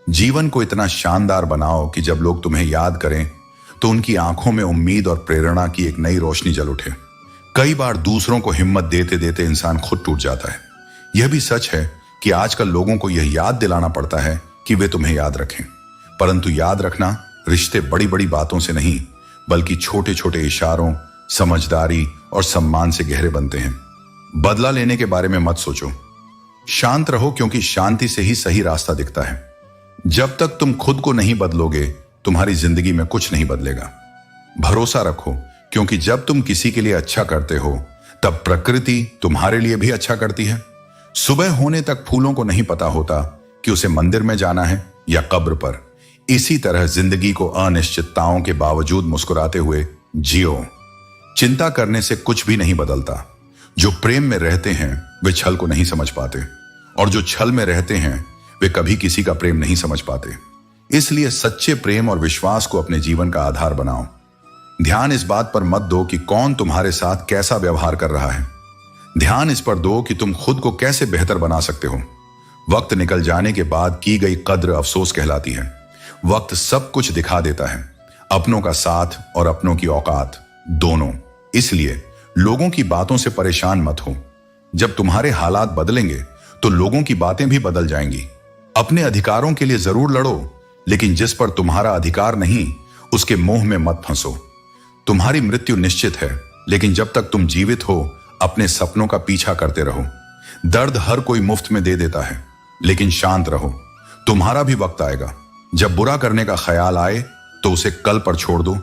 जीवन को इतना शानदार बनाओ कि जब लोग तुम्हें याद करें तो उनकी आंखों में उम्मीद और प्रेरणा की एक नई रोशनी जल उठे। कई बार दूसरों को हिम्मत देते देते इंसान खुद टूट जाता है। यह भी सच है कि आजकल लोगों को यह याद दिलाना पड़ता है कि वे तुम्हें याद रखें, परंतु याद रखना रिश्ते बड़ी बड़ी बातों से नहीं बल्कि छोटे छोटे इशारों, समझदारी और सम्मान से गहरे बनते हैं। बदला लेने के बारे में मत सोचो, शांत रहो, क्योंकि शांति से ही सही रास्ता दिखता है। जब तक तुम खुद को नहीं बदलोगे तुम्हारी जिंदगी में कुछ नहीं बदलेगा। भरोसा रखो, क्योंकि जब तुम किसी के लिए अच्छा करते हो तब प्रकृति तुम्हारे लिए भी अच्छा करती है। सुबह होने तक फूलों को नहीं पता होता कि उसे मंदिर में जाना है या कब्र पर। इसी तरह जिंदगी को अनिश्चितताओं के बावजूद मुस्कुराते हुए जियो। चिंता करने से कुछ भी नहीं बदलता। जो प्रेम में रहते हैं वे छल को नहीं समझ पाते, और जो छल में रहते हैं वे कभी किसी का प्रेम नहीं समझ पाते। इसलिए सच्चे प्रेम और विश्वास को अपने जीवन का आधार बनाओ। ध्यान इस बात पर मत दो कि कौन तुम्हारे साथ कैसा व्यवहार कर रहा है, ध्यान इस पर दो कि तुम खुद को कैसे बेहतर बना सकते हो। वक्त निकल जाने के बाद की गई कद्र अफसोस कहलाती है। वक्त सब कुछ दिखा देता है, अपनों का साथ और अपनों की औकात दोनों। इसलिए लोगों की बातों से परेशान मत हो। जब तुम्हारे हालात बदलेंगे तो लोगों की बातें भी बदल जाएंगी। अपने अधिकारों के लिए जरूर लड़ो, लेकिन जिस पर तुम्हारा अधिकार नहीं उसके मोह में मत फंसो। तुम्हारी मृत्यु निश्चित है, लेकिन जब तक तुम जीवित हो अपने सपनों का पीछा करते रहो। दर्द हर कोई मुफ्त में दे देता है, लेकिन शांत रहो, तुम्हारा भी वक्त आएगा। जब बुरा करने का ख्याल आए तो उसे कल पर छोड़ दो,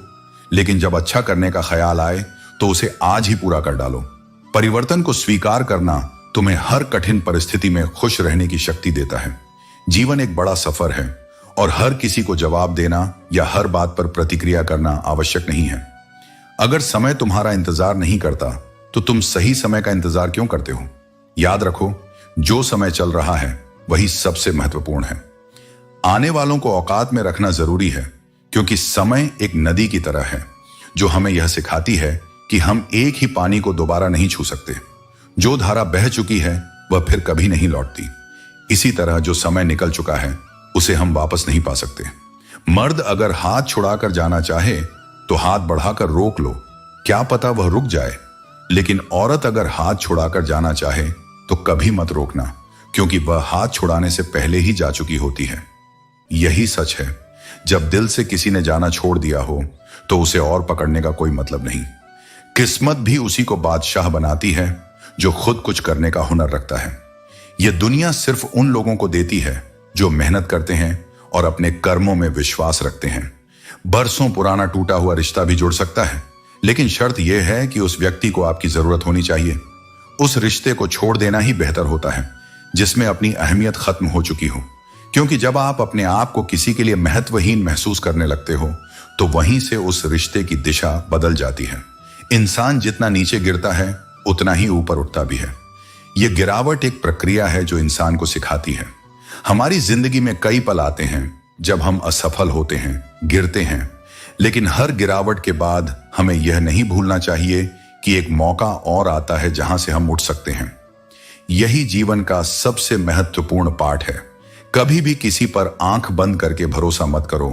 लेकिन जब अच्छा करने का ख्याल आए तो उसे आज ही पूरा कर डालो। परिवर्तन को स्वीकार करना तुम्हें हर कठिन परिस्थिति में खुश रहने की शक्ति देता है। जीवन एक बड़ा सफर है और हर किसी को जवाब देना या हर बात पर प्रतिक्रिया करना आवश्यक नहीं है। अगर समय तुम्हारा इंतजार नहीं करता तो तुम सही समय का इंतजार क्यों करते हो? याद रखो, जो समय चल रहा है वही सबसे महत्वपूर्ण है। आने वालों को औकात में रखना जरूरी है, क्योंकि समय एक नदी की तरह है जो हमें यह सिखाती है कि हम एक ही पानी को दोबारा नहीं छू सकते। जो धारा बह चुकी है वह फिर कभी नहीं लौटती। इसी तरह जो समय निकल चुका है उसे हम वापस नहीं पा सकते। मर्द अगर हाथ छुड़ाकर जाना चाहे तो हाथ बढ़ाकर रोक लो, क्या पता वह रुक जाए। लेकिन औरत अगर हाथ छुड़ाकर जाना चाहे तो कभी मत रोकना, क्योंकि वह हाथ छुड़ाने से पहले ही जा चुकी होती है। यही सच है, जब दिल से किसी ने जाना छोड़ दिया हो तो उसे और पकड़ने का कोई मतलब नहीं। किस्मत भी उसी को बादशाह बनाती है जो खुद कुछ करने का हुनर रखता है। यह दुनिया सिर्फ उन लोगों को देती है जो मेहनत करते हैं और अपने कर्मों में विश्वास रखते हैं। बरसों पुराना टूटा हुआ रिश्ता भी जुड़ सकता है, लेकिन शर्त यह है कि उस व्यक्ति को आपकी जरूरत होनी चाहिए। उस रिश्ते को छोड़ देना ही बेहतर होता है जिसमें अपनी अहमियत खत्म हो चुकी हो, क्योंकि जब आप अपने आप को किसी के लिए महत्वहीन महसूस करने लगते हो तो वहीं से उस रिश्ते की दिशा बदल जाती है। इंसान जितना नीचे गिरता है उतना ही ऊपर उठता भी है। यह गिरावट एक प्रक्रिया है जो इंसान को सिखाती है। हमारी जिंदगी में कई पल आते हैं जब हम असफल होते हैं, गिरते हैं, लेकिन हर गिरावट के बाद हमें यह नहीं भूलना चाहिए कि एक मौका और आता है जहां से हम उठ सकते हैं। यही जीवन का सबसे महत्वपूर्ण पाठ है। कभी भी किसी पर आंख बंद करके भरोसा मत करो,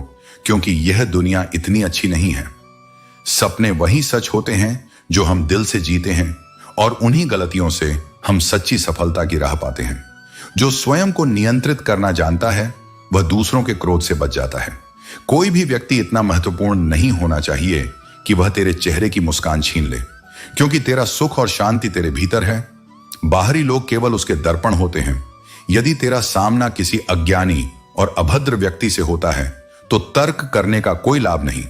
क्योंकि यह दुनिया इतनी अच्छी नहीं है। सपने वही सच होते हैं जो हम दिल से जीते हैं, और उन्हीं गलतियों से हम सच्ची सफलता की राह पाते हैं। जो स्वयं को नियंत्रित करना जानता है वह दूसरों के क्रोध से बच जाता है। कोई भी व्यक्ति इतना महत्वपूर्ण नहीं होना चाहिए कि वह तेरे चेहरे की मुस्कान छीन ले, क्योंकि तेरा सुख और शांति तेरे भीतर है। बाहरी लोग केवल उसके दर्पण होते हैं। यदि तेरा सामना किसी अज्ञानी और अभद्र व्यक्ति से होता है तो तर्क करने का कोई लाभ नहीं।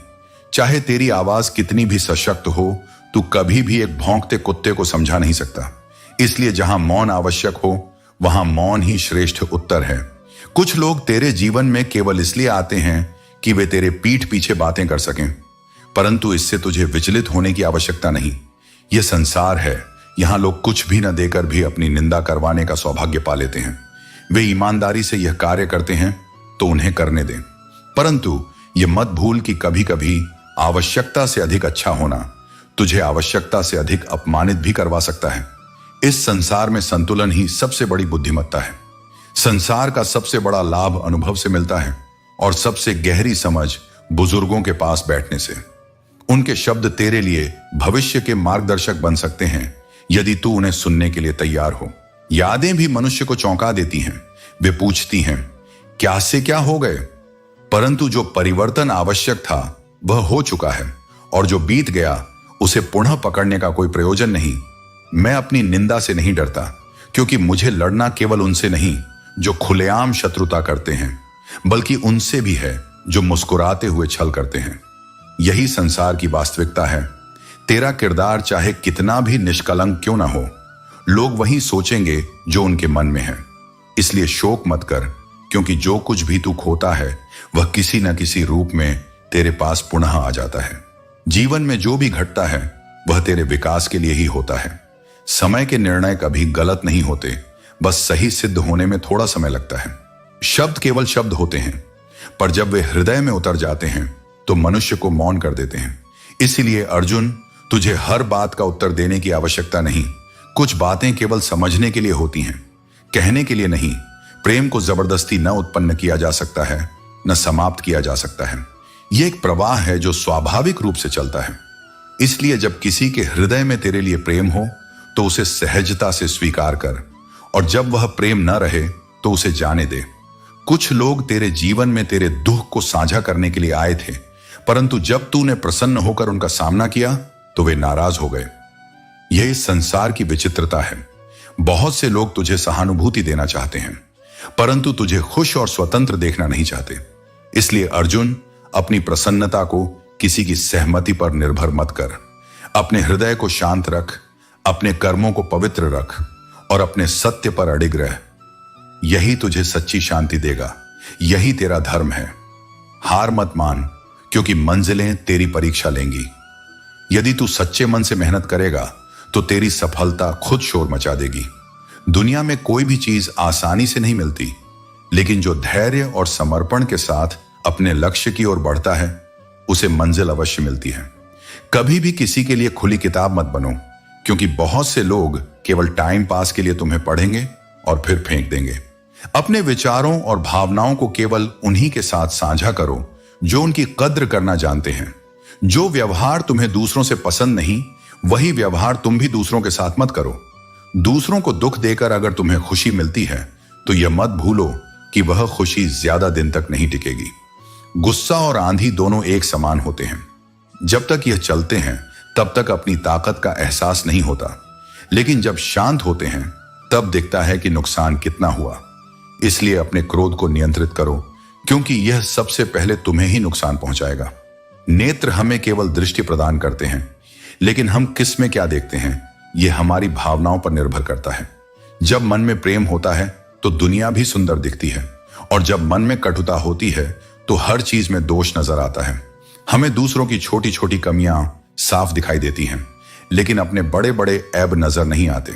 चाहे तेरी आवाज कितनी भी सशक्त हो, तू कभी भी एक भौंकते कुत्ते को समझा नहीं सकता। इसलिए जहां मौन आवश्यक हो वहां मौन ही श्रेष्ठ उत्तर है। कुछ लोग तेरे जीवन में केवल इसलिए आते हैं कि वे तेरे पीठ पीछे बातें कर सकें, परंतु इससे तुझे विचलित होने की आवश्यकता नहीं। यह संसार है, यहां लोग कुछ भी न देकर भी अपनी निंदा करवाने का सौभाग्य पा लेते हैं। वे ईमानदारी से यह कार्य करते हैं तो उन्हें करने दें, परंतु यह मत भूल कि कभी कभी आवश्यकता से अधिक अच्छा होना तुझे आवश्यकता से अधिक अपमानित भी करवा सकता है। इस संसार में संतुलन ही सबसे बड़ी बुद्धिमत्ता है। संसार का सबसे बड़ा लाभ अनुभव से मिलता है और सबसे गहरी समझ बुजुर्गों के पास बैठने से। उनके शब्द तेरे लिए भविष्य के मार्गदर्शक बन सकते हैं यदि तू उन्हें सुनने के लिए तैयार हो। यादें भी मनुष्य को चौंका देती हैं। वे पूछती हैं, क्या से क्या हो गए? परंतु जो परिवर्तन आवश्यक था वह हो चुका है और जो बीत गया उसे पुनः पकड़ने का कोई प्रयोजन नहीं। मैं अपनी निंदा से नहीं डरता, क्योंकि मुझे लड़ना केवल उनसे नहीं जो खुलेआम शत्रुता करते हैं, बल्कि उनसे भी है जो मुस्कुराते हुए छल करते हैं। यही संसार की वास्तविकता है। तेरा किरदार चाहे कितना भी निष्कलंक क्यों ना हो, लोग वही सोचेंगे जो उनके मन में है। इसलिए शोक मत कर, क्योंकि जो कुछ भी तू खोता है वह किसी न किसी रूप में तेरे पास पुनः आ जाता है। जीवन में जो भी घटता है वह तेरे विकास के लिए ही होता है। समय के निर्णय कभी गलत नहीं होते, बस सही सिद्ध होने में थोड़ा समय लगता है। शब्द केवल शब्द होते हैं, पर जब वे हृदय में उतर जाते हैं तो मनुष्य को मौन कर देते हैं। इसीलिए अर्जुन, तुझे हर बात का उत्तर देने की आवश्यकता नहीं। कुछ बातें केवल समझने के लिए होती हैं, कहने के लिए नहीं। प्रेम को जबरदस्ती न उत्पन्न किया जा सकता है, न समाप्त किया जा सकता है। यह एक प्रवाह है जो स्वाभाविक रूप से चलता है। इसलिए जब किसी के हृदय में तेरे लिए प्रेम हो तो उसे सहजता से स्वीकार कर, और जब वह प्रेम न रहे तो उसे जाने दे। कुछ लोग तेरे जीवन में तेरे दुख को साझा करने के लिए आए थे, परंतु जब तूने प्रसन्न होकर उनका सामना किया तो वे नाराज हो गए। यह इस संसार की विचित्रता है। बहुत से लोग तुझे सहानुभूति देना चाहते हैं, परंतु तुझे खुश और स्वतंत्र देखना नहीं चाहते। इसलिए अर्जुन, अपनी प्रसन्नता को किसी की सहमति पर निर्भर मत कर। अपने हृदय को शांत रख, अपने कर्मों को पवित्र रख और अपने सत्य पर अडिग रह। यही तुझे सच्ची शांति देगा। यही तेरा धर्म है। हार मत मान, क्योंकि मंजिलें तेरी परीक्षा लेंगी। यदि तू सच्चे मन से मेहनत करेगा तो तेरी सफलता खुद शोर मचा देगी। दुनिया में कोई भी चीज आसानी से नहीं मिलती, लेकिन जो धैर्य और समर्पण के साथ अपने लक्ष्य की ओर बढ़ता है उसे मंजिल अवश्य मिलती है। कभी भी किसी के लिए खुली किताब मत बनो, क्योंकि बहुत से लोग केवल टाइम पास के लिए तुम्हें पढ़ेंगे और फिर फेंक देंगे। अपने विचारों और भावनाओं को केवल उन्हीं के साथ साझा करो जो उनकी कद्र करना जानते हैं। जो व्यवहार तुम्हें दूसरों से पसंद नहीं, वही व्यवहार तुम भी दूसरों के साथ मत करो। दूसरों को दुख देकर अगर तुम्हें खुशी मिलती है तो यह मत भूलो कि वह खुशी ज्यादा दिन तक नहीं टिकेगी। गुस्सा और आंधी दोनों एक समान होते हैं। जब तक यह चलते हैं तब तक अपनी ताकत का एहसास नहीं होता, लेकिन जब शांत होते हैं तब दिखता है कि नुकसान कितना हुआ। इसलिए अपने क्रोध को नियंत्रित करो, क्योंकि यह सबसे पहले तुम्हें ही नुकसान पहुंचाएगा। नेत्र हमें केवल दृष्टि प्रदान करते हैं, लेकिन हम किस में क्या देखते हैं यह हमारी भावनाओं पर निर्भर करता है। जब मन में प्रेम होता है तो दुनिया भी सुंदर दिखती है, और जब मन में कटुता होती है तो हर चीज में दोष नजर आता है। हमें दूसरों की छोटी छोटी कमियां साफ दिखाई देती हैं, लेकिन अपने बड़े बड़े ऐब नजर नहीं आते।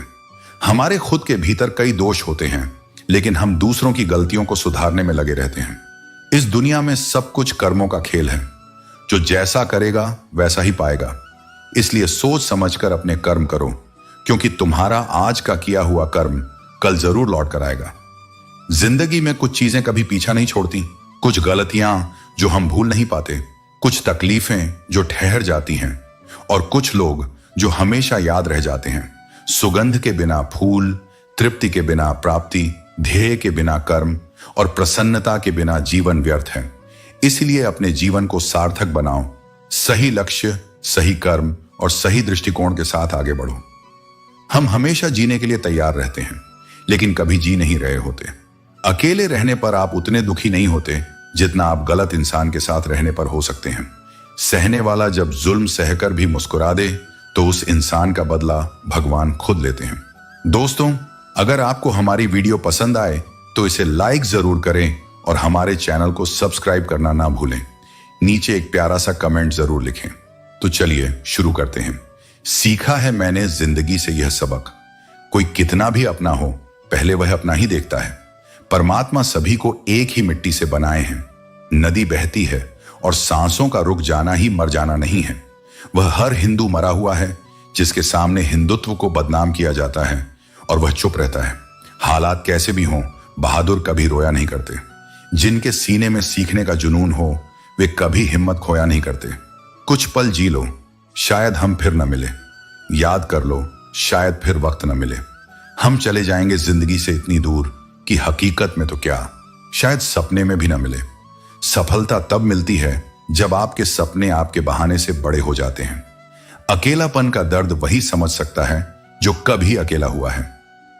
हमारे खुद के भीतर कई दोष होते हैं, लेकिन हम दूसरों की गलतियों को सुधारने में लगे रहते हैं। इस दुनिया में सब कुछ कर्मों का खेल है। जो जैसा करेगा वैसा ही पाएगा। इसलिए सोच समझकर अपने कर्म करो, क्योंकि तुम्हारा आज का किया हुआ कर्म कल जरूर लौट कर आएगा। जिंदगी में कुछ चीजें कभी पीछा नहीं छोड़ती, कुछ गलतियां जो हम भूल नहीं पाते, कुछ तकलीफें जो ठहर जाती हैं, और कुछ लोग जो हमेशा याद रह जाते हैं। सुगंध के बिना फूल, तृप्ति के बिना प्राप्ति, ध्येय के बिना कर्म और प्रसन्नता के बिना जीवन व्यर्थ है। इसलिए अपने जीवन को सार्थक बनाओ। सही लक्ष्य, सही कर्म और सही दृष्टिकोण के साथ आगे बढ़ो। हम हमेशा जीने के लिए तैयार रहते हैं, लेकिन कभी जी नहीं रहे होते। अकेले रहने पर आप उतने दुखी नहीं होते जितना आप गलत इंसान के साथ रहने पर हो सकते हैं। सहने वाला जब जुल्म सहकर भी मुस्कुरा दे तो उस इंसान का बदला भगवान खुद लेते हैं। दोस्तों, अगर आपको हमारी वीडियो पसंद आए तो इसे लाइक जरूर करें और हमारे चैनल को सब्सक्राइब करना ना भूलें। नीचे एक प्यारा सा कमेंट जरूर लिखें। तो चलिए शुरू करते हैं। सीखा है मैंने जिंदगी से यह सबक, कोई कितना भी अपना हो पहले वह अपना ही देखता है। परमात्मा सभी को एक ही मिट्टी से बनाए हैं। नदी बहती है और सांसों का रुक जाना ही मर जाना नहीं है। वह हर हिंदू मरा हुआ है जिसके सामने हिंदुत्व को बदनाम किया जाता है और वह चुप रहता है। हालात कैसे भी हों, बहादुर कभी रोया नहीं करते। जिनके सीने में सीखने का जुनून हो वे कभी हिम्मत खोया नहीं करते। कुछ पल जी लो, शायद हम फिर न मिले। याद कर लो, शायद फिर वक्त न मिले। हम चले जाएंगे जिंदगी से इतनी दूर कि हकीकत में तो क्या, शायद सपने में भी न मिले। सफलता तब मिलती है जब आपके सपने आपके बहाने से बड़े हो जाते हैं। अकेलापन का दर्द वही समझ सकता है जो कभी अकेला हुआ है।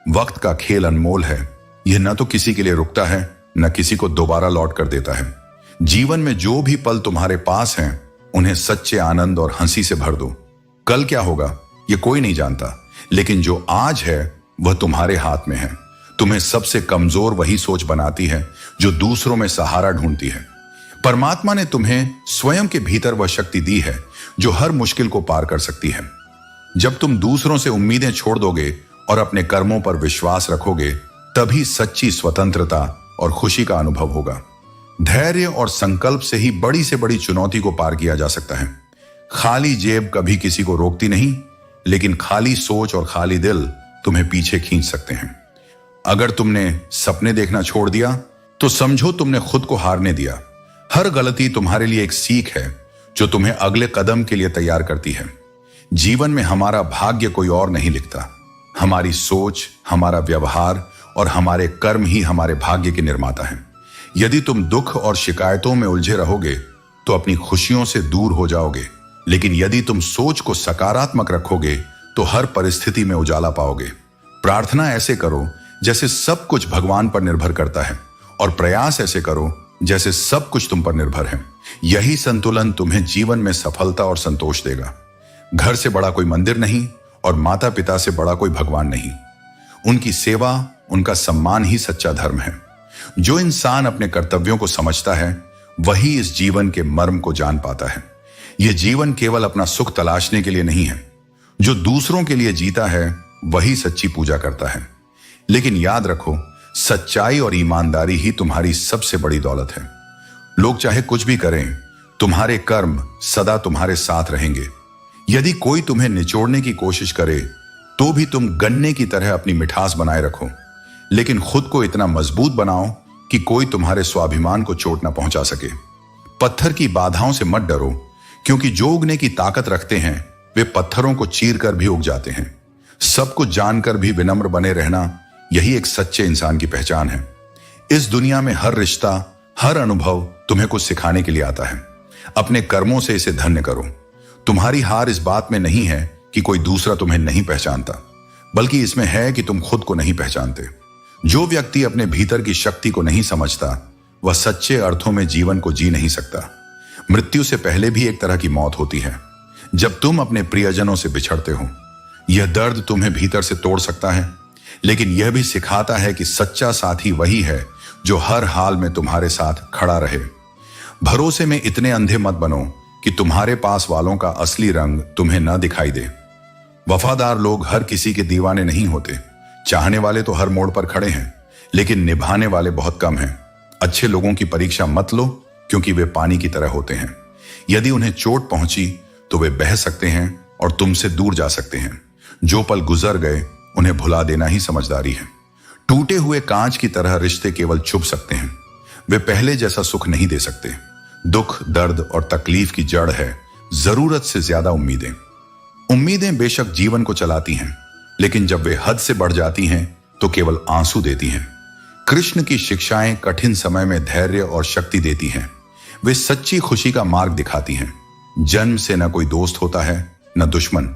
वक्त का खेल अनमोल है, यह न तो किसी के लिए रुकता है न किसी को दोबारा लौट कर देता है। जीवन में जो भी पल तुम्हारे पास हैं उन्हें सच्चे आनंद और हंसी से भर दो। कल क्या होगा ये कोई नहीं जानता, लेकिन जो आज है वह तुम्हारे हाथ में है। तुम्हें सबसे कमजोर वही सोच बनाती है जो दूसरों में सहारा ढूंढती है। परमात्मा ने तुम्हें स्वयं के भीतर वह शक्ति दी है जो हर मुश्किल को पार कर सकती है। जब तुम दूसरों से उम्मीदें छोड़ दोगे और अपने कर्मों पर विश्वास रखोगे, तभी सच्ची स्वतंत्रता और खुशी का अनुभव होगा। धैर्य और संकल्प से ही बड़ी से बड़ी चुनौती को पार किया जा सकता है। खाली जेब कभी किसी को रोकती नहीं, लेकिन खाली सोच और खाली दिल तुम्हें पीछे खींच सकते हैं। अगर तुमने सपने देखना छोड़ दिया तो समझो तुमने खुद को हारने दिया। हर गलती तुम्हारे लिए एक सीख है जो तुम्हें अगले कदम के लिए तैयार करती है। जीवन में हमारा भाग्य कोई और नहीं लिखता। हमारी सोच, हमारा व्यवहार और हमारे कर्म ही हमारे भाग्य के निर्माता हैं। यदि तुम दुख और शिकायतों में उलझे रहोगे तो अपनी खुशियों से दूर हो जाओगे, लेकिन यदि तुम सोच को सकारात्मक रखोगे तो हर परिस्थिति में उजाला पाओगे। प्रार्थना ऐसे करो जैसे सब कुछ भगवान पर निर्भर करता है, और प्रयास ऐसे करो जैसे सब कुछ तुम पर निर्भर है। यही संतुलन तुम्हें जीवन में सफलता और संतोष देगा। घर से बड़ा कोई मंदिर नहीं और माता पिता से बड़ा कोई भगवान नहीं। उनकी सेवा, उनका सम्मान ही सच्चा धर्म है। जो इंसान अपने कर्तव्यों को समझता है वही इस जीवन के मर्म को जान पाता है। यह जीवन केवल अपना सुख तलाशने के लिए नहीं है। जो दूसरों के लिए जीता है वही सच्ची पूजा करता है। लेकिन याद रखो, सच्चाई और ईमानदारी ही तुम्हारी सबसे बड़ी दौलत है। लोग चाहे कुछ भी करें, तुम्हारे कर्म सदा तुम्हारे साथ रहेंगे। यदि कोई तुम्हें निचोड़ने की कोशिश करे तो भी तुम गन्ने की तरह अपनी मिठास बनाए रखो, लेकिन खुद को इतना मजबूत बनाओ कि कोई तुम्हारे स्वाभिमान को चोट न पहुंचा सके। पत्थर की बाधाओं से मत डरो, क्योंकि जो उगने की ताकत रखते हैं वे पत्थरों को चीर कर भी उग जाते हैं। सब कुछ जानकर भी विनम्र बने रहना, यही एक सच्चे इंसान की पहचान है। इस दुनिया में हर रिश्ता, हर अनुभव तुम्हें कुछ सिखाने के लिए आता है। अपने कर्मों से इसे धन्य करो। तुम्हारी हार इस बात में नहीं है कि कोई दूसरा तुम्हें नहीं पहचानता, बल्कि इसमें है कि तुम खुद को नहीं पहचानते। जो व्यक्ति अपने भीतर की शक्ति को नहीं समझता वह सच्चे अर्थों में जीवन को जी नहीं सकता। मृत्यु से पहले भी एक तरह की मौत होती है, जब तुम अपने प्रियजनों से बिछड़ते हो। यह दर्द तुम्हें भीतर से तोड़ सकता है, लेकिन यह भी सिखाता है कि सच्चा साथी वही है जो हर हाल में तुम्हारे साथ खड़ा रहे। भरोसे में इतने अंधे मत बनो कि तुम्हारे पास वालों का असली रंग तुम्हें न दिखाई दे। वफादार लोग हर किसी के दीवाने नहीं होते। चाहने वाले तो हर मोड़ पर खड़े हैं, लेकिन निभाने वाले बहुत कम हैं। अच्छे लोगों की परीक्षा मत लो, क्योंकि वे पानी की तरह होते हैं। यदि उन्हें चोट पहुंची तो वे बह सकते हैं और तुमसे दूर जा सकते हैं। जो पल गुजर गए उन्हें भुला देना ही समझदारी है। टूटे हुए कांच की तरह रिश्ते केवल चुभ सकते हैं, वे पहले जैसा सुख नहीं दे सकते। दुख, दर्द और तकलीफ की जड़ है जरूरत से ज्यादा उम्मीदें। उम्मीदें बेशक जीवन को चलाती हैं, लेकिन जब वे हद से बढ़ जाती हैं तो केवल आंसू देती हैं। कृष्ण की शिक्षाएं कठिन समय में धैर्य और शक्ति देती हैं। वे सच्ची खुशी का मार्ग दिखाती हैं। जन्म से न कोई दोस्त होता है न दुश्मन।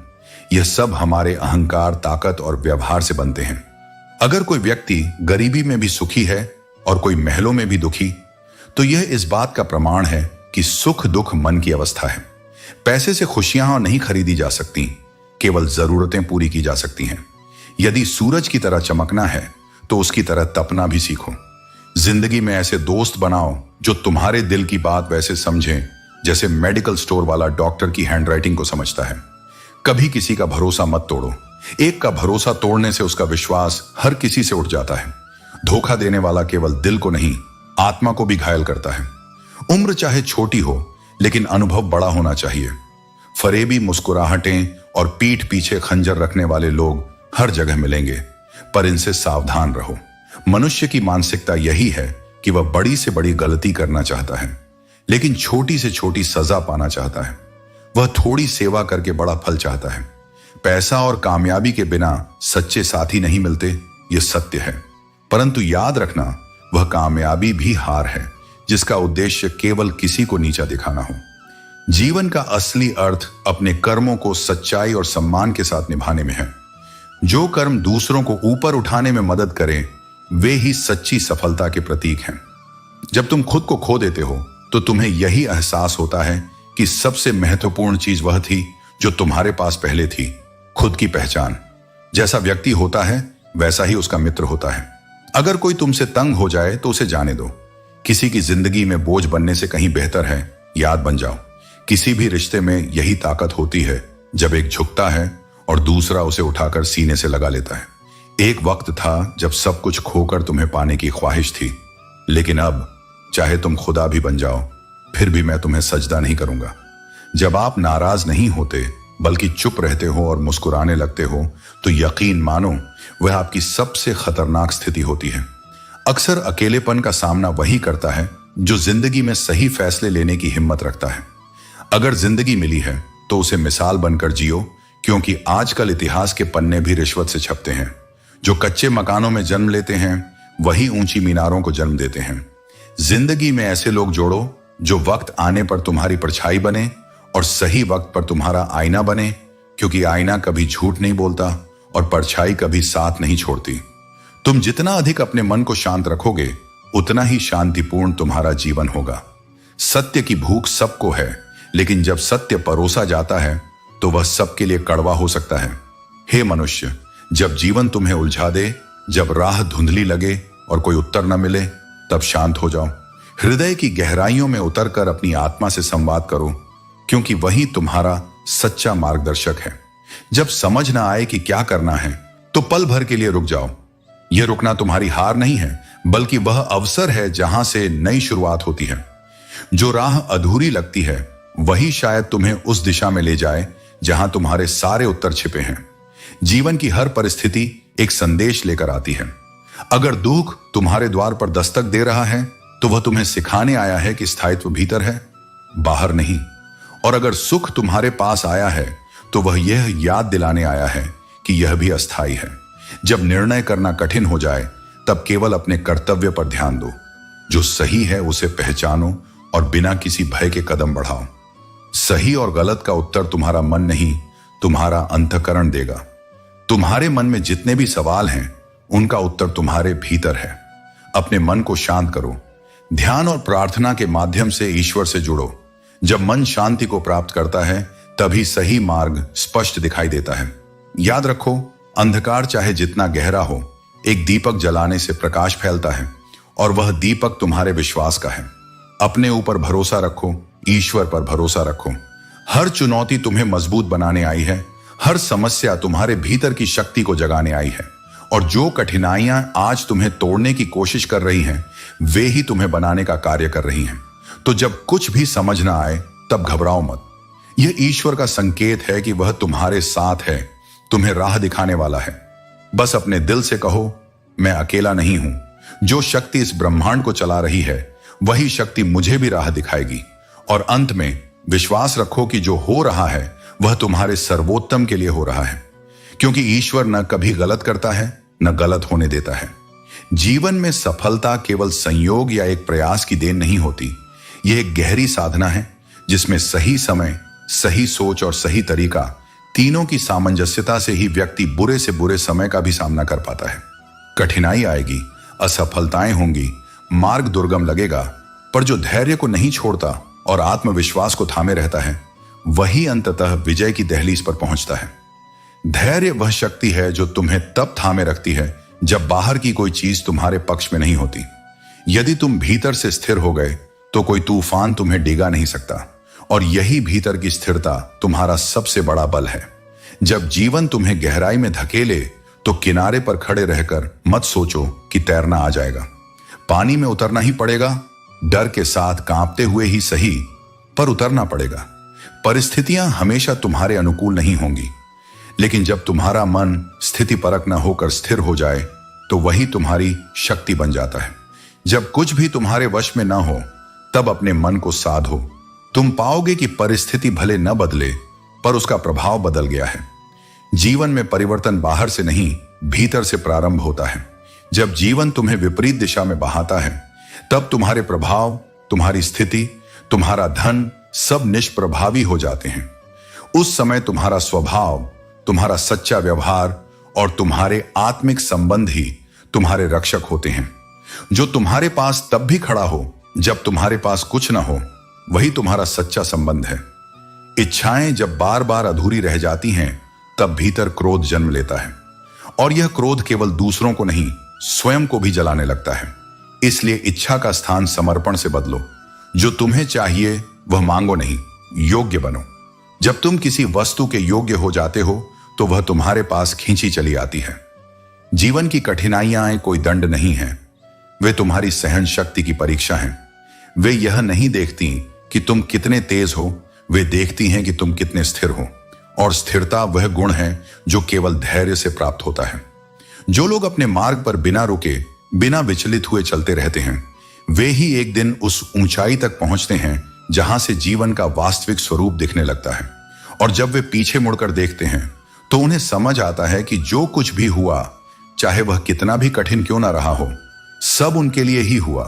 यह सब हमारे अहंकार, ताकत और व्यवहार से बनते हैं। अगर कोई व्यक्ति गरीबी में भी सुखी है और कोई महलों में भी दुखी, तो यह इस बात का प्रमाण है कि सुख दुख मन की अवस्था है। पैसे से खुशियां नहीं खरीदी जा सकती, केवल जरूरतें पूरी की जा सकती हैं। यदि सूरज की तरह चमकना है तो उसकी तरह तपना भी सीखो। जिंदगी में ऐसे दोस्त बनाओ जो तुम्हारे दिल की बात वैसे समझें जैसे मेडिकल स्टोर वाला डॉक्टर की हैंडराइटिंग को समझता है। कभी किसी का भरोसा मत तोड़ो। एक का भरोसा तोड़ने से उसका विश्वास हर किसी से उठ जाता है। धोखा देने वाला केवल दिल को नहीं, आत्मा को भी घायल करता है। उम्र चाहे छोटी हो, लेकिन अनुभव बड़ा होना चाहिए। फरेबी मुस्कुराहटें और पीठ पीछे खंजर रखने वाले लोग हर जगह मिलेंगे, पर इनसे सावधान रहो। मनुष्य की मानसिकता यही है कि वह बड़ी से बड़ी गलती करना चाहता है, लेकिन छोटी से छोटी सजा पाना चाहता है। वह थोड़ी सेवा करके बड़ा फल चाहता है। पैसा और कामयाबी के बिना सच्चे साथी नहीं मिलते, यह सत्य है। परंतु याद रखना, वह कामयाबी भी हार है जिसका उद्देश्य केवल किसी को नीचा दिखाना हो। जीवन का असली अर्थ अपने कर्मों को सच्चाई और सम्मान के साथ निभाने में है। जो कर्म दूसरों को ऊपर उठाने में मदद करें, वे ही सच्ची सफलता के प्रतीक हैं। जब तुम खुद को खो देते हो तो तुम्हें यही एहसास होता है कि सबसे महत्वपूर्ण चीज वह थी जो तुम्हारे पास पहले थी, खुद की पहचान। जैसा व्यक्ति होता है वैसा ही उसका मित्र होता है। अगर कोई तुमसे तंग हो जाए तो उसे जाने दो। किसी की जिंदगी में बोझ बनने से कहीं बेहतर है याद बन जाओ। किसी भी रिश्ते में यही ताकत होती है जब एक झुकता है और दूसरा उसे उठाकर सीने से लगा लेता है। एक वक्त था जब सब कुछ खोकर तुम्हें पाने की ख्वाहिश थी, लेकिन अब चाहे तुम खुदा भी बन जाओ फिर भी मैं तुम्हें सजदा नहीं करूंगा। जब आप नाराज नहीं होते बल्कि चुप रहते हो और मुस्कुराने लगते हो तो यकीन मानो वह आपकी सबसे खतरनाक स्थिति होती है। अक्सर अकेलेपन का सामना वही करता है जो जिंदगी में सही फैसले लेने की हिम्मत रखता है। अगर जिंदगी मिली है तो उसे मिसाल बनकर जियो, क्योंकि आजकल इतिहास के पन्ने भी रिश्वत से छपते हैं। जो कच्चे मकानों में जन्म लेते हैं वही ऊंची मीनारों को जन्म देते हैं। जिंदगी में ऐसे लोग जोड़ो जो वक्त आने पर तुम्हारी परछाई बने और सही वक्त पर तुम्हारा आईना बने, क्योंकि आईना कभी झूठ नहीं बोलता और परछाई कभी साथ नहीं छोड़ती। तुम जितना अधिक अपने मन को शांत रखोगे उतना ही शांतिपूर्ण तुम्हारा जीवन होगा। सत्य की भूख सबको है, लेकिन जब सत्य परोसा जाता है तो वह सबके लिए कड़वा हो सकता है। हे मनुष्य, जब जीवन तुम्हें उलझा दे, जब राह धुंधली लगे और कोई उत्तर न मिले, तब शांत हो जाओ। हृदय की गहराइयों में उतरकर अपनी आत्मा से संवाद करो, क्योंकि वही तुम्हारा सच्चा मार्गदर्शक है। जब समझ ना आए कि क्या करना है तो पल भर के लिए रुक जाओ। यह रुकना तुम्हारी हार नहीं है, बल्कि वह अवसर है जहां से नई शुरुआत होती है। जो राह अधूरी लगती है वही शायद तुम्हें उस दिशा में ले जाए जहां तुम्हारे सारे उत्तर छिपे हैं। जीवन की हर परिस्थिति एक संदेश लेकर आती है। अगर दुख तुम्हारे द्वार पर दस्तक दे रहा है तो वह तुम्हें सिखाने आया है कि स्थायित्व भीतर है, बाहर नहीं। और अगर सुख तुम्हारे पास आया है तो वह यह याद दिलाने आया है कि यह भी अस्थायी है। जब निर्णय करना कठिन हो जाए तब केवल अपने कर्तव्य पर ध्यान दो। जो सही है उसे पहचानो और बिना किसी भय के कदम बढ़ाओ। सही और गलत का उत्तर तुम्हारा मन नहीं, तुम्हारा अंतःकरण देगा। तुम्हारे मन में जितने भी सवाल हैं उनका उत्तर तुम्हारे भीतर है। अपने मन को शांत करो। ध्यान और प्रार्थना के माध्यम से ईश्वर से जुड़ो। जब मन शांति को प्राप्त करता है तभी सही मार्ग स्पष्ट दिखाई देता है। याद रखो, अंधकार चाहे जितना गहरा हो, एक दीपक जलाने से प्रकाश फैलता है और वह दीपक तुम्हारे विश्वास का है। अपने ऊपर भरोसा रखो, ईश्वर पर भरोसा रखो। हर चुनौती तुम्हें मजबूत बनाने आई है। हर समस्या तुम्हारे भीतर की शक्ति को जगाने आई है। और जो कठिनाइयां आज तुम्हें तोड़ने की कोशिश कर रही हैं, वे ही तुम्हें बनाने का कार्य कर रही हैं। तो जब कुछ भी समझ ना आए तब घबराओ मत। यह ईश्वर का संकेत है कि वह तुम्हारे साथ है, तुम्हें राह दिखाने वाला है। बस अपने दिल से कहो, मैं अकेला नहीं हूं। जो शक्ति इस ब्रह्मांड को चला रही है वही शक्ति मुझे भी राह दिखाएगी। और अंत में विश्वास रखो कि जो हो रहा है वह तुम्हारे सर्वोत्तम के लिए हो रहा है, क्योंकि ईश्वर न कभी गलत करता है न गलत होने देता है। जीवन में सफलता केवल संयोग या एक प्रयास की देन नहीं होती। यह एक गहरी साधना है जिसमें सही समय, सही सोच और सही तरीका, तीनों की सामंजस्यता से ही व्यक्ति बुरे से बुरे समय का भी सामना कर पाता है। कठिनाई आएगी, असफलताएं होंगी, मार्ग दुर्गम लगेगा, पर जो धैर्य को नहीं छोड़ता और आत्मविश्वास को थामे रहता है वही अंततः विजय की दहलीज पर पहुंचता है। धैर्य वह शक्ति है जो तुम्हें तब थामे रखती है जब बाहर की कोई चीज तुम्हारे पक्ष में नहीं होती। यदि तुम भीतर से स्थिर हो गए तो कोई तूफान तुम्हें डिगा नहीं सकता। और यही भीतर की स्थिरता तुम्हारा सबसे बड़ा बल है। जब जीवन तुम्हें गहराई में धकेले तो किनारे पर खड़े रहकर मत सोचो कि तैरना आ जाएगा। पानी में उतरना ही पड़ेगा, डर के साथ कांपते हुए ही सही, पर उतरना पड़ेगा। परिस्थितियां हमेशा तुम्हारे अनुकूल नहीं होंगी, लेकिन जब तुम्हारा मन स्थिति परक न होकर स्थिर हो जाए तो वही तुम्हारी शक्ति बन जाता है। जब कुछ भी तुम्हारे वश में ना हो तब अपने मन को साधो। तुम पाओगे कि परिस्थिति भले न बदले पर उसका प्रभाव बदल गया है। जीवन में परिवर्तन बाहर से नहीं, भीतर से प्रारंभ होता है। जब जीवन तुम्हें विपरीत दिशा में बहाता है तब तुम्हारे प्रभाव, तुम्हारी स्थिति, तुम्हारा धन सब निष्प्रभावी हो जाते हैं। उस समय तुम्हारा स्वभाव, तुम्हारा सच्चा व्यवहार और तुम्हारे आत्मिक संबंध ही तुम्हारे रक्षक होते हैं। जो तुम्हारे पास तब भी खड़ा हो जब तुम्हारे पास कुछ ना हो, वही तुम्हारा सच्चा संबंध है। इच्छाएं जब बार बार अधूरी रह जाती हैं तब भीतर क्रोध जन्म लेता है, और यह क्रोध केवल दूसरों को नहीं, स्वयं को भी जलाने लगता है। इसलिए इच्छा का स्थान समर्पण से बदलो। जो तुम्हें चाहिए वह मांगो नहीं, योग्य बनो। जब तुम किसी वस्तु के योग्य हो जाते हो तो वह तुम्हारे पास खींची चली आती है। जीवन की कठिनाइयां कोई दंड नहीं है, वे तुम्हारी सहन शक्ति की परीक्षा हैं। वे यह नहीं देखती कि तुम कितने तेज हो, वे देखती हैं कि तुम कितने स्थिर हो। और स्थिरता वह गुण है जो केवल धैर्य से प्राप्त होता है। जो लोग अपने मार्ग पर बिना रुके, बिना विचलित हुए चलते रहते हैं, वे ही एक दिन उस ऊंचाई तक पहुंचते हैं जहां से जीवन का वास्तविक स्वरूप दिखने लगता है। और जब वे पीछे मुड़कर देखते हैं तो उन्हें समझ आता है कि जो कुछ भी हुआ, चाहे वह कितना भी कठिन क्यों ना रहा हो, सब उनके लिए ही हुआ,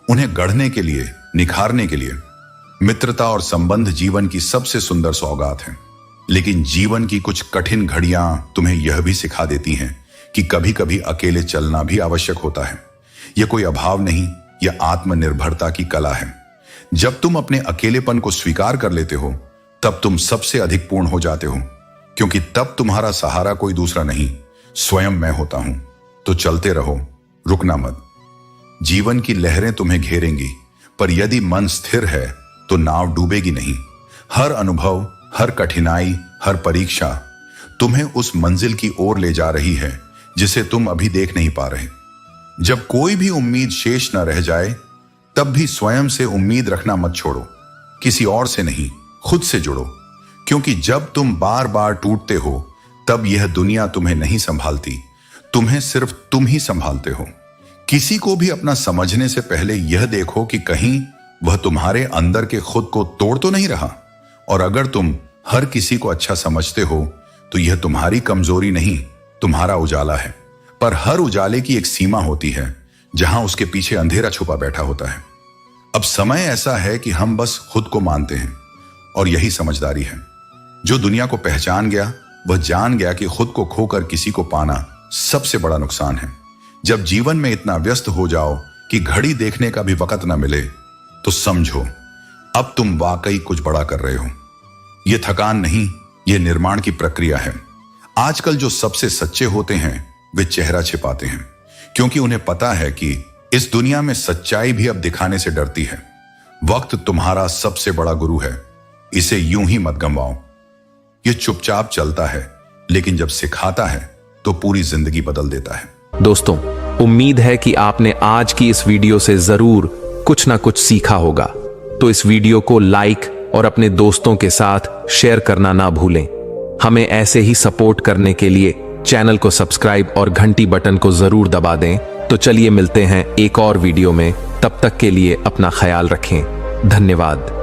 उन्हें गढ़ने के लिए, निखारने के लिए। मित्रता और संबंध जीवन की सबसे सुंदर सौगात है, लेकिन जीवन की कुछ कठिन घड़ियां तुम्हें यह भी सिखा देती हैं कि कभी कभी अकेले चलना भी आवश्यक होता है। यह कोई अभाव नहीं, यह आत्मनिर्भरता की कला है। जब तुम अपने अकेलेपन को स्वीकार कर लेते हो तब तुम सबसे अधिक पूर्ण हो जाते हो, क्योंकि तब तुम्हारा सहारा कोई दूसरा नहीं, स्वयं मैं होता हूं। तो चलते रहो, रुकना मत। जीवन की लहरें तुम्हें घेरेंगी, पर यदि मन स्थिर है तो नाव डूबेगी नहीं। हर अनुभव, हर कठिनाई, हर परीक्षा तुम्हें उस मंजिल की ओर ले जा रही है जिसे तुम अभी देख नहीं पा रहे। जब कोई भी उम्मीद शेष न रह जाए तब भी स्वयं से उम्मीद रखना मत छोड़ो। किसी और से नहीं, खुद से जुड़ो, क्योंकि जब तुम बार बार टूटते हो तब यह दुनिया तुम्हें नहीं संभालती, तुम्हें सिर्फ तुम ही संभालते हो। किसी को भी अपना समझने से पहले यह देखो कि कहीं वह तुम्हारे अंदर के खुद को तोड़ तो नहीं रहा। और अगर तुम हर किसी को अच्छा समझते हो तो यह तुम्हारी कमजोरी नहीं, तुम्हारा उजाला है। पर हर उजाले की एक सीमा होती है जहां उसके पीछे अंधेरा छुपा बैठा होता है। अब समय ऐसा है कि हम बस खुद को मानते हैं, और यही समझदारी है। जो दुनिया को पहचान गया वह जान गया कि खुद को खोकर किसी को पाना सबसे बड़ा नुकसान है। जब जीवन में इतना व्यस्त हो जाओ कि घड़ी देखने का भी वक्त ना मिले तो समझो अब तुम वाकई कुछ बड़ा कर रहे हो। यह थकान नहीं, यह निर्माण की प्रक्रिया है। आजकल जो सबसे सच्चे होते हैं वे चेहरा छिपाते हैं, क्योंकि उन्हें पता है कि इस दुनिया में सच्चाई भी अब दिखाने से डरती है। वक्त तुम्हारा सबसे बड़ा गुरु है, इसे यूं ही मत गंवाओ। यह चुपचाप चलता है, लेकिन जब सिखाता है तो पूरी जिंदगी बदल देता है। दोस्तों, उम्मीद है कि आपने आज की इस वीडियो से जरूर कुछ ना कुछ सीखा होगा। तो इस वीडियो को लाइक और अपने दोस्तों के साथ शेयर करना ना भूलें। हमें ऐसे ही सपोर्ट करने के लिए चैनल को सब्सक्राइब और घंटी बटन को जरूर दबा दें। तो चलिए मिलते हैं एक और वीडियो में, तब तक के लिए अपना ख्याल रखें। धन्यवाद।